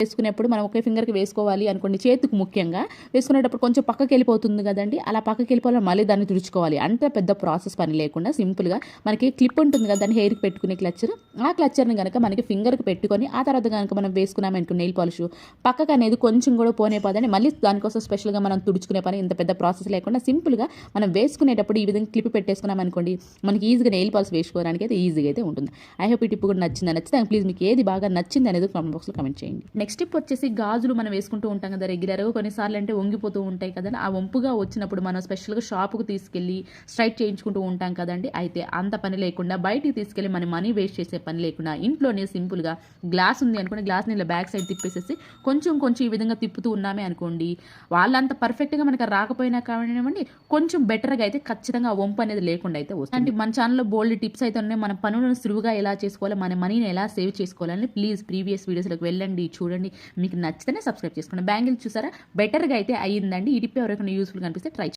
వేసుకునేప్పుడు మనం ఒకే ఫింగర్కి వేసుకోవాలి అనుకోండి, చేతికి ముఖ్యంగా వేసుకునేటప్పుడు కొంచెం పక్కకి వెళ్ళిపోతుంది కదండి, అలా పక్కకి వెళ్ళిపోవాలి, మళ్ళీ దాన్ని తుడుచుకోవాలి. అంత పెద్ద ప్రాసెస్ పని లేకుండా సింపుల్గా మనకి క్లిప్ ఉంటుంది కదా, దాన్ని హెయిర్కి పెట్టుకునే క్లచ్చర్, ఆ క్లచ్చర్ని కనుక మనకి ఫింగర్కి పెట్టుకొని ఆ తర్వాత కనుక మనం వేసుకున్నామనుకో నెయిల్ పాలిష్, పక్కకు అనేది కొంచెం కూడా పోనే పోదని మళ్ళీ దానికోసం స్పెషల్గా మనం తుడుచుకునే పని ఇంత పెద్ద ప్రాసెస్ లేకుండా సింపుల్గా మనం వేసుకునేటప్పుడు ఈ విధంగా క్లిప్ పెట్టేసుకున్నాం అనుకోండి, మనకి ఈజీగా నెయిల్ పాలిష్ వేసుకోవడానికి అయితే ఈజీగా అయితే ఉంటుంది. ఐ హోప్ ఈ టిప్ కూడా నచ్చితే ప్లీజ్ మీకు ఏది బాగా నచ్చింది అనేది కామెంట్ బాక్స్లో కమెంట్ చేయండి. నెక్స్ట్ టిప్ వచ్చేసి గాజులు మనం వేసుకుంటూ ఉంటాం కదా రెగ్యులర్గా, కొన్నిసార్లు అంటే వంగిపోతూ ఉంటాయి కదండి, ఆ వంపుగా వచ్చినప్పుడు మనం స్పెషల్గా షాపుకు తీసుకెళ్ళి స్ట్రైట్ చేయించుకుంటూ ఉంటాం కదండి. అయితే అంత పని లేకుండా బయటికి తీసుకెళ్ళి మన మనీ వేస్ట్ చేసే పని లేకుండా ఇంట్లోనే సింపుల్గా గ్లాస్ ఉంది అనుకోండి, గ్లాస్ని ఇలా బ్యాక్ సైడ్ తిప్పేసేసి కొంచెం ఈ విధంగా తిప్పుతూ ఉన్నామే అనుకోండి, వాళ్ళంత పర్ఫెక్ట్గా మనకు రాకపోయినా కానివ్వండి, కొంచెం బెటర్గా అయితే ఖచ్చితంగా వంపు అనేది లేకుండా అయితే వస్తుంది. అంటే మన ఛానల్లో బోల్డ్ టిప్స్ అయితే ఉన్నాయి, మన పనులను సులువుగా ఎలా చేసుకోవాలి, మన మనీని ఎలా సేవ్ చేసుకోవాలని ప్లీజ్ ప్రీవియస్ వీడియోస్లోకి వెళ్ళండి, చూడండి, మీకు నచ్చితేనే సబ్స్క్రైబ్ చేసుకోండి. బ్యాంగిల్ చూసారా బెటర్గా అయితే అయ్యిందండి. ఈ టిప్ ఎవరికైనా యూస్ఫుల్గా అనిపిస్తే ట్రై